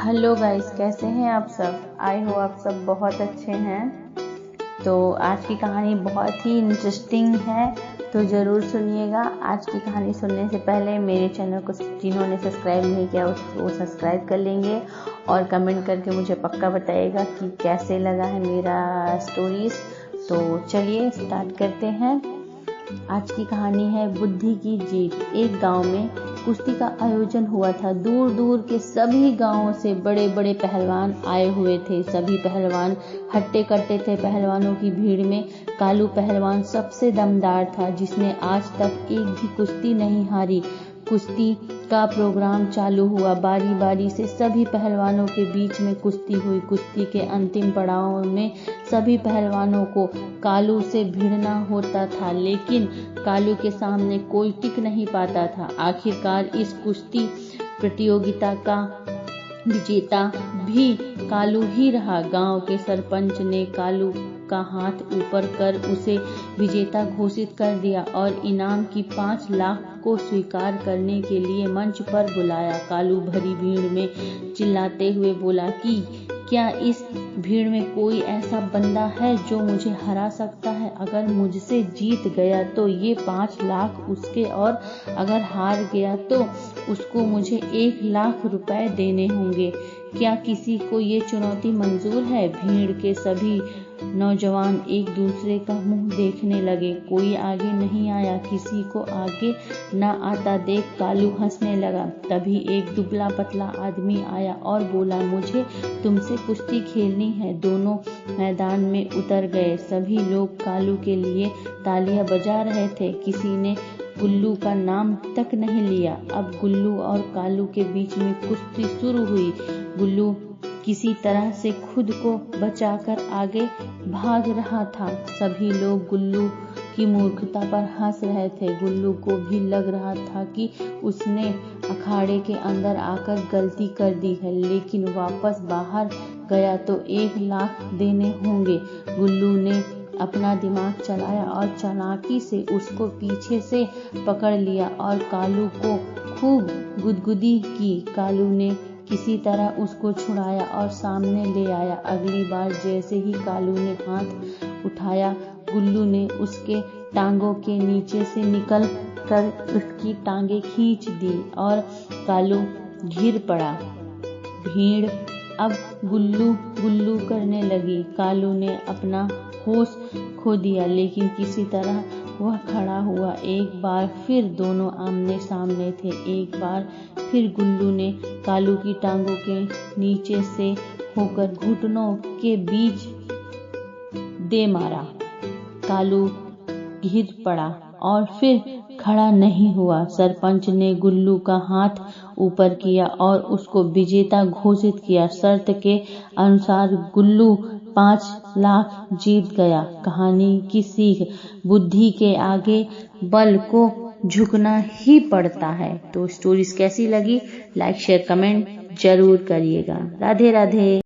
Hello guys, कैसे हैं आप सब। आई हो आप सब बहुत अच्छे हैं। तो आज की कहानी बहुत ही इंटरेस्टिंग है, तो ज़रूर सुनिएगा। आज की कहानी सुनने से पहले मेरे चैनल को जिन्होंने सब्सक्राइब नहीं किया वो सब्सक्राइब कर लेंगे और कमेंट करके मुझे पक्का बताइएगा कि कैसे लगा है मेरा स्टोरीज। तो चलिए स्टार्ट करते हैं। आज की कहानी है बुद्धि की जीत। एक गांव में कुश्ती का आयोजन हुआ था। दूर दूर के सभी गांवों से बड़े बड़े पहलवान आए हुए थे। सभी पहलवान हट्टे कट्टे थे। पहलवानों की भीड़ में कालू पहलवान सबसे दमदार था, जिसने आज तक एक भी कुश्ती नहीं हारी। कुश्ती का प्रोग्राम चालू हुआ। बारी बारी से सभी पहलवानों के बीच में कुश्ती हुई। कुश्ती के अंतिम पड़ाव में सभी पहलवानों को कालू से भिड़ना होता था, लेकिन कालू के सामने कोई टिक नहीं पाता था। आखिरकार इस कुश्ती प्रतियोगिता का विजेता भी कालू ही रहा। गांव के सरपंच ने कालू का हाथ ऊपर कर उसे विजेता घोषित कर दिया और इनाम की 5 लाख को स्वीकार करने के लिए मंच पर बुलाया। कालू भरी भीड़ में चिल्लाते हुए बोला कि क्या इस भीड़ में कोई ऐसा बंदा है जो मुझे हरा सकता है। अगर मुझसे जीत गया तो ये 5 लाख उसके, और अगर हार गया तो उसको मुझे 1 लाख रुपए देने होंगे। क्या किसी को ये चुनौती मंजूर है। भीड़ के सभी नौजवान एक दूसरे का मुंह देखने लगे। कोई आगे नहीं आया। किसी को आगे न आता देख कालू हंसने लगा। तभी एक दुबला पतला आदमी आया और बोला, मुझे तुमसे कुश्ती खेलनी है। दोनों मैदान में उतर गए। सभी लोग कालू के लिए तालियां बजा रहे थे। किसी ने गुल्लू का नाम तक नहीं लिया। अब गुल्लू और कालू के बीच में कुश्ती शुरू हुई। गुल्लू किसी तरह से खुद को बचाकर आगे भाग रहा था। सभी लोग गुल्लू की मूर्खता पर हंस रहे थे। गुल्लू को भी लग रहा था कि उसने अखाड़े के अंदर आकर गलती कर दी है, लेकिन वापस बाहर गया तो 1 लाख देने होंगे। गुल्लू ने अपना दिमाग चलाया और चालाकी से उसको पीछे से पकड़ लिया और कालू को खूब गुदगुदी की। कालू ने किसी तरह उसको छुड़ाया और सामने ले आया। अगली बार जैसे ही कालू ने हाथ उठाया, गुल्लू ने उसके टांगों के नीचे से निकल कर उसकी टांगें खींच दी और कालू गिर पड़ा। भीड़ अब गुल्लू गुल्लू करने लगी। कालू ने अपना होश खो दिया, लेकिन किसी तरह वह खड़ा हुआ। एक बार फिर दोनों आमने सामने थे। एक बार फिर गुल्लू ने कालू की टांगों के नीचे से होकर घुटनों के बीच दे मारा। कालू गिर पड़ा और फिर खड़ा नहीं हुआ। सरपंच ने गुल्लू का हाथ ऊपर किया और उसको विजेता घोषित किया। शर्त के अनुसार गुल्लू 5 लाख जीत गया। कहानी की सीख, बुद्धि के आगे बल को झुकना ही पड़ता है। तो स्टोरीज कैसी लगी, लाइक शेयर कमेंट जरूर करिएगा। राधे राधे।